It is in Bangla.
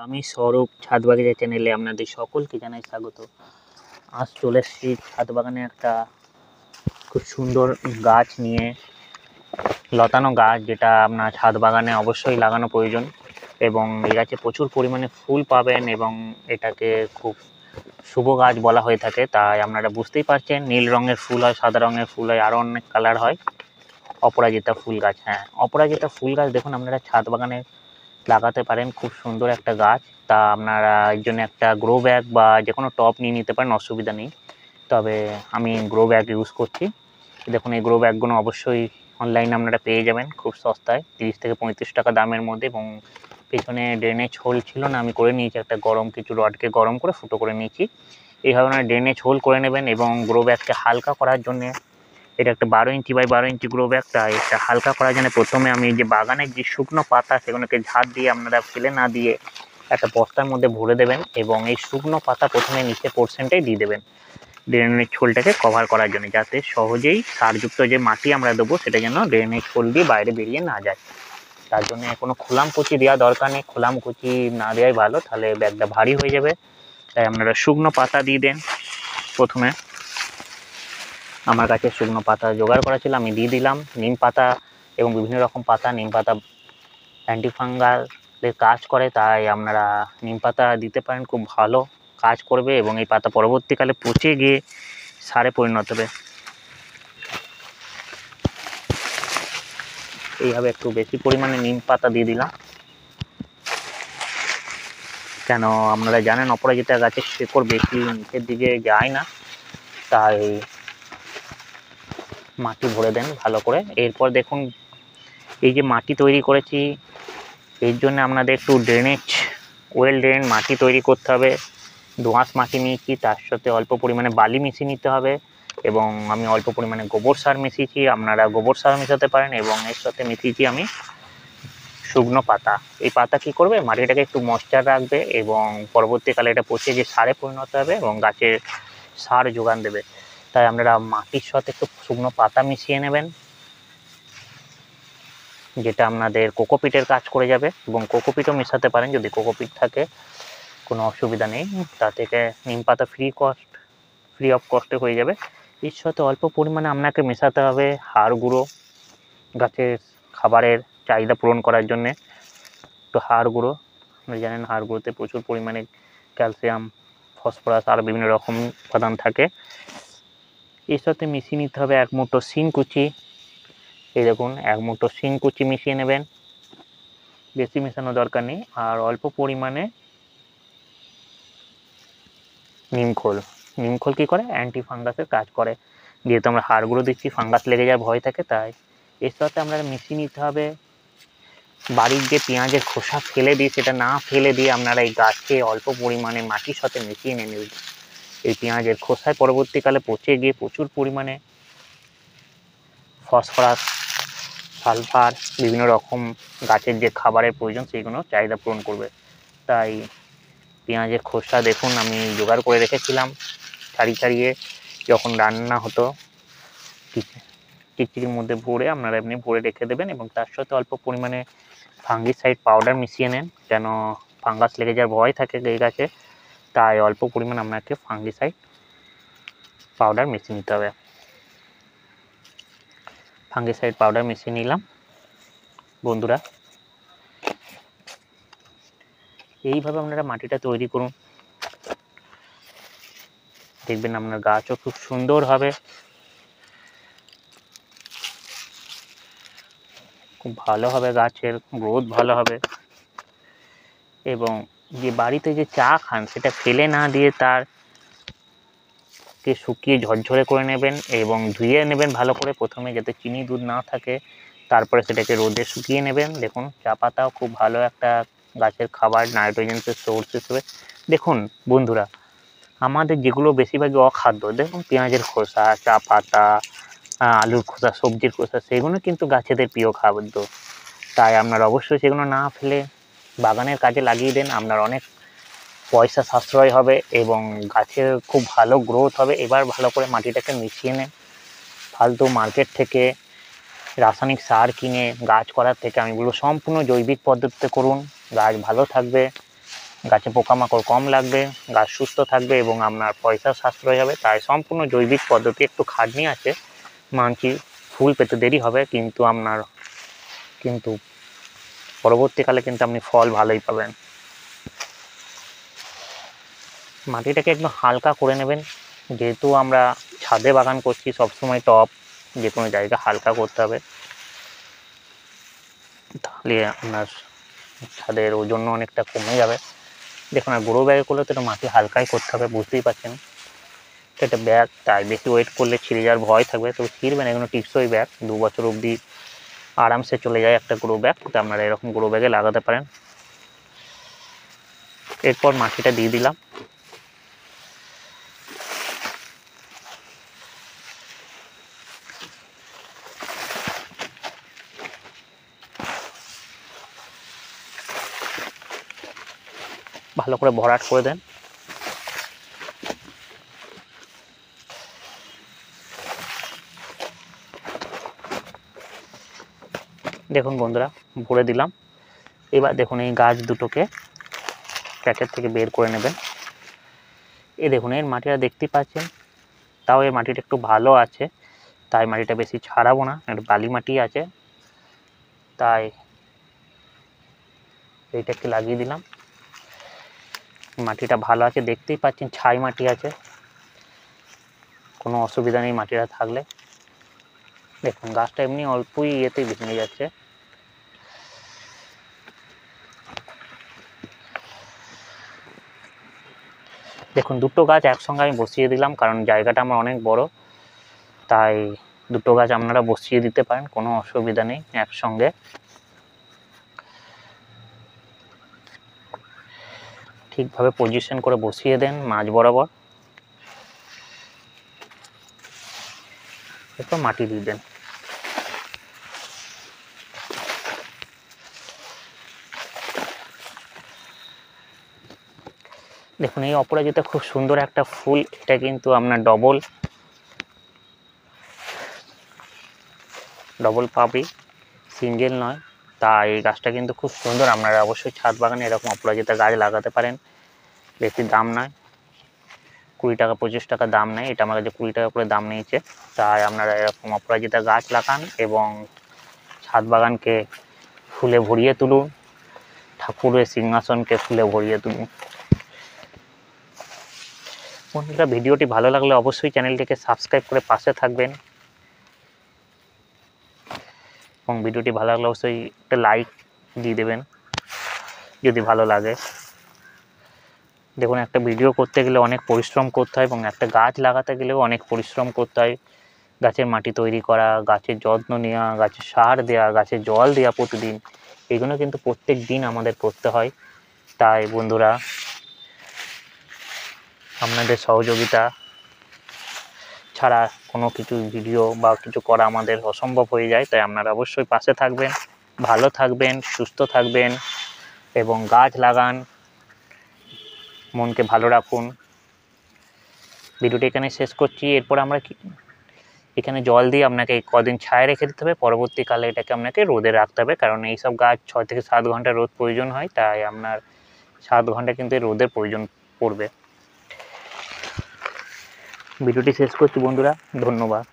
আমি সৌরভ ছাদ বাগিচা চ্যানেলে আপনাদের সকলকে জানাই স্বাগত। আজ চলে এসেছি ছাদ বাগানে একটা খুব সুন্দর গাছ নিয়ে, লতানো গাছ, যেটা আপনার ছাদ বাগানে অবশ্যই লাগানো প্রয়োজন এবং এই গাছে প্রচুর পরিমাণে ফুল পাবেন এবং এটাকে খুব শুভ গাছ বলা হয়ে থাকে। তাই আপনারা বুঝতেই পারছেন, নীল রঙের ফুল হয়, সাদা রঙের ফুল হয়, আরও অনেক কালার হয়। অপরাজিতা ফুল গাছ, হ্যাঁ অপরাজিতা ফুল গাছ দেখুন আপনারা ছাদ বাগানে লাগাতে পারেন, খুব সুন্দর একটা গাছ। তা আপনারা এর জন্য একটা গ্রো ব্যাগ বা যে কোনো টব নিয়ে নিতে পারেন, অসুবিধা নেই। তবে আমি গ্রো ব্যাগ ইউজ করছি। দেখুন এই গ্রো ব্যাগগুলো অবশ্যই অনলাইনে আপনারা পেয়ে যাবেন খুব সস্তায়, 30 থেকে 35 টাকা দামের মধ্যে। এবং পেছনে ড্রেনেজ হোল ছিল না, আমি করে নিয়েছি, একটা কিছু রডকে গরম করে ফুটো করে নিয়েছি। এইভাবে আপনারা ড্রেনেজ হোল করে নেবেন এবং গ্রো ব্যাগকে হালকা করার জন্যে, এটা একটা 12 ইঞ্চি বাই 12 ইঞ্চি গ্রো ব্যাগটা, এটা হালকা করার জন্য প্রথমে আমি যে বাগানের যে শুকনো পাতা সেগুলোকে ঝাড় দিয়ে আপনারা ফেলে না দিয়ে একটা বস্তার মধ্যে ভরে দেবেন এবং এই শুকনো পাতা প্রথমে নিচে পোর্শনটাই দিয়ে দেবেন ড্রেনেজ হোলটাকে কভার করার জন্য, যাতে সহজেই সারযুক্ত যে মাটি আমরা দেবো সেটা যেন ড্রেনেজ হোল দিয়ে বাইরে বেরিয়ে না যায়। তার জন্য কোনো খোলামকুচি দেওয়া দরকার নেই, খোলামকুচি না দেওয়াই ভালো, তাহলে ব্যাগটা ভারী হয়ে যাবে। তাই আপনারা শুকনো পাতা দিয়ে দেন। প্রথমে আমার কাছে শুকনো পাতা জোগাড় করা ছিল, আমি দিয়ে দিলাম নিম পাতা এবং বিভিন্ন রকম পাতা। নিম পাতা অ্যান্টিফাঙ্গালের কাজ করে, তাই আপনারা নিম পাতা দিতে পারেন, খুব ভালো কাজ করবে এবং এই পাতা পরবর্তীকালে পচে গিয়ে সারে পরিণত হবে। এইভাবে একটু বেশি পরিমাণে নিম পাতা দিয়ে দিলাম, কেন আপনারা জানেন অপরাজিতা গাছের শেকড় বেশি নিচের দিকে যায় না, তাই মাটি ভরে দেন ভালো করে। এরপর দেখুন এই যে মাটি তৈরি করেছি, এর জন্য আপনাদের একটু ওয়েল ড্রেন মাটি তৈরি করতে হবে। দোআঁশ মাটি নিয়েছি, তার সাথে অল্প পরিমাণে বালি মিশিয়ে নিতে হবে এবং আমি অল্প পরিমাণে গোবর সার মিশিয়েছি, আপনারা গোবর সার মেশাতে পারেন। এবং এর সাথে মিশিয়েছি আমি শুকনো পাতা। এই পাতা কি করবে, মাটিটাকে একটু ময়েশ্চার রাখবে এবং পরবর্তীকালে এটা পচে গিয়ে সারে পরিণত হবে এবং গাছের সার যোগান দেবে। তাই আপনারা মাটির সাথে একটু শুকনো পাতা মিশিয়ে নেবেন, যেটা আপনাদের কোকোপিটের কাজ করে যাবে। এবং কোকোপিটও মেশাতে পারেন যদি কোকোপিট থাকে, কোনো অসুবিধা নেই। তা থেকে নিম পাতা ফ্রি অফ কস্টে হয়ে যাবে। এর সাথে অল্প পরিমাণে আপনাকে মেশাতে হবে হাড় গুঁড়ো, গাছের খাবারের চাহিদা পূরণ করার জন্যে একটু হাড় গুঁড়ো। আপনি জানেন হাড় গুঁড়োতে প্রচুর পরিমাণে ক্যালসিয়াম, ফসফরাস আর বিভিন্ন রকম উপাদান থাকে। এর সাথে মিশিয়ে নিতে হবে এক মুঠো শিংকুচি। এই দেখুন এক মুঠো শিংকুচি মিশিয়ে নেবেন, বেশি মেশানো দরকার নেই। আর অল্প পরিমাণে নিমখোল কী করে, অ্যান্টি ফাঙ্গাসের কাজ করে। যেহেতু আমরা হাড় গুঁড়ো দিচ্ছি, ফাঙ্গাস লেগে যাওয়ার ভয় থাকে, তাই এর সাথে আমরা মিশিয়ে নিতে হবে বাড়ির যে পেঁয়াজের খোসা ফেলে দিই, সেটা না ফেলে দিয়ে আপনারা এই গাছে অল্প পরিমাণে মাটির সাথে মিশিয়ে নিয়ে নেবেন। এই পেঁয়াজের খোসায় পরবর্তীকালে পচে গিয়ে প্রচুর পরিমাণে ফসফরাস, সালফার, বিভিন্ন রকম গাছের যে খাবারের প্রয়োজন সেইগুলো চাহিদা পূরণ করবে। তাই পেঁয়াজের খোসা দেখুন আমি জোগাড় করে রেখেছিলাম ছাড়িয়ে, যখন রান্না হতো টিকটিকির মধ্যে ভরে আপনারা এমনি ভরে রেখে দেবেন এবং তার সাথে অল্প পরিমাণে ফাঙ্গিসাইড পাউডার মিশিয়ে নেন, কেন ফাঙ্গাস লেগে যাওয়ার ভয় থাকে এই গাছে। তাই অল্প পরিমাণ আপনাকে ফাঙ্গিসাইড পাউডার মিশিয়ে নিতে হবে। ফাঙ্গিসাইড পাউডার মিশিয়ে নিলাম বন্ধুরা। এইভাবে আপনারা মাটিটা তৈরি করুন, দেখবেন আপনার গাছও খুব সুন্দর হবে, খুব ভালো হবে, গাছের গ্রোথ ভালো হবে। এবং যে বাড়িতে যে চা খান সেটা ফেলে না দিয়ে তারকে শুকিয়ে ঝরঝরে করে নেবেন এবং ধুয়ে নেবেন ভালো করে প্রথমে, যাতে চিনি দুধ না থাকে। তারপরে সেটাকে রোদে শুকিয়ে নেবেন। দেখুন চা পাতাও খুব ভালো একটা গাছের খাবার, নাইট্রোজেনের সোর্স হিসেবে। দেখুন বন্ধুরা, আমাদের যেগুলো বেশিরভাগই অখাদ্য, দেখুন পেঁয়াজের খোসা, চা পাতা, আলুর খোসা, সবজির খোসা, সেগুলো কিন্তু গাছেদের প্রিয় খাদ্য। তাই আপনারা অবশ্যই সেগুলো না ফেলে বাগানের কাজে লাগিয়ে দেন, আপনার অনেক পয়সা সাশ্রয় হবে এবং গাছের খুব ভালো গ্রোথ হবে। এবার ভালো করে মাটিটাকে মিশিয়ে নেন। ফালতু মার্কেট থেকে রাসায়নিক সার কিনে গাছ করার থেকে আমি বলবো সম্পূর্ণ জৈবিক পদ্ধতিতে করুন, গাছ ভালো থাকবে গাছে পোকামাকড় কম লাগবে, গাছ সুস্থ থাকবে এবং আপনার পয়সা সাশ্রয় হবে। তাই সম্পূর্ণ জৈবিক পদ্ধতি, একটু খাটনি আছে, মানছি ফুল পেতে দেরি হবে, কিন্তু পরবর্তীকালে কিন্তু আপনি ফল ভালোই পাবেন। মাটিটাকে একদম হালকা করে নেবেন, যেহেতু আমরা ছাদে বাগান করছি, সবসময় টব যে কোনো জায়গা হালকা করতে হবে, তাহলে আপনার ছাদের ওজন অনেকটা কমে যাবে। দেখুন, আর গ্রো ব্যাগে করলে তো এটা মাটি হালকাই করতে হবে, বুঝতেই পারছেন। এটা ব্যাগ, তাই বেশি ওয়েট করলে ছিঁড়ে যাওয়ার ভয় থাকবে, তবে ছিঁড়বে না, এগুলো টিকসই ব্যাগ, 2 বছর অবধি আরামসে চলে যায় একটা গ্রো ব্যাগ। তো আপনারা এরকম গ্রো ব্যাগে লাগাতে পারেন। এরপর মাটিটা দিয়ে দিলাম। ভালো করে ভরাট করে দেন। দেখুন বন্ধুরা, ভরে দিলাম। এবার দেখুন, এই গাছ দুটোকে প্যাকেট থেকে বের করে নেবেন। এই দেখুন, এর মাটিটা দেখতে পাচ্ছেন, তাও এর মাটিটা একটু ভালো আছে, তাই মাটিটা বেশি ছাড়াবো না, একটু বালি মাটি আছে, তাই এইটাকে লাগিয়ে দিলাম। মাটিটা ভালো আছে, দেখতেই পাচ্ছেন, ছাই মাটি আছে, কোনো অসুবিধা নেই মাটিটা থাকলে। দেখুন, গাছটা এমনি অল্পই ইয়েতেই ভেঙে যাচ্ছে। দেখুন, দুটো গাছ একসঙ্গে আমি বসিয়ে দিলাম, কারণ জায়গাটা আমার অনেক বড়, তাই দুটো গাছ আপনারা বসিয়ে দিতে পারেন, কোনো অসুবিধা নেই। একসঙ্গে ঠিকভাবে পজিশন করে বসিয়ে দেন মাঝ বরাবর, এরপর মাটি দিয়ে দেন। দেখুন, এই অপরাজিতা খুব সুন্দর একটা ফুল, এটা কিন্তু আপনার ডবল পাপড়ি, সিঙ্গেল নয়। তাই এই গাছটা কিন্তু খুব সুন্দর, আপনারা অবশ্যই ছাদ বাগানে এরকম অপরাজিতা গাছ লাগাতে পারেন। বেশি দাম নয়, 20 টাকা 25 টাকা দাম নেয়, এটা আমার কাছে 20 টাকা করে দাম নিয়েছে। তাই আপনারা এরকম অপরাজিতা গাছ লাগান এবং ছাদ বাগানকে ফুলে ভরিয়ে তুলুন, ঠাকুরের সিংহাসনকে ফুলে ভরিয়ে তুলুন। বন্ধুরা, ভিডিওটি ভালো লাগলে অবশ্যই চ্যানেলটিকে সাবস্ক্রাইব করে পাশে থাকবেন, এবং ভিডিওটি ভালো লাগলে অবশ্যই একটা লাইক দিয়ে দেবেন যদি ভালো লাগে। দেখুন, একটা ভিডিও করতে গেলে অনেক পরিশ্রম করতে হয়, এবং একটা গাছ লাগাতে গেলেও অনেক পরিশ্রম করতে হয়। গাছের মাটি তৈরি করা, গাছের যত্ন নেওয়া, গাছের সার দেওয়া, গাছে জল দেওয়া প্রতিদিন, এগুলো কিন্তু প্রত্যেক দিন আমাদের করতে হয়। তাই বন্ধুরা, আপনাদের সহযোগিতা ছাড়া কোনো কিছু ভিডিও বা কিছু করা আমাদের অসম্ভব হয়ে যায়। তাই আপনারা অবশ্যই পাশে থাকবেন, ভালো থাকবেন, সুস্থ থাকবেন এবং গাছ লাগান, মনকে ভালো রাখুন। ভিডিওটি এখানে শেষ করছি। এরপর আমরা এখানে জল দিয়ে আপনাকে কদিন ছায়া রেখে দিতে হবে, পরবর্তীকালে এটাকে আপনাকে রোদে রাখতে হবে, কারণ এইসব গাছ 6 থেকে 7 ঘন্টা রোদ প্রয়োজন হয়, তাই আপনার 7 ঘন্টা কিন্তু রোদের প্রয়োজন পড়বে। ভিডিওটি শেষ করছি বন্ধুরা, ধন্যবাদ।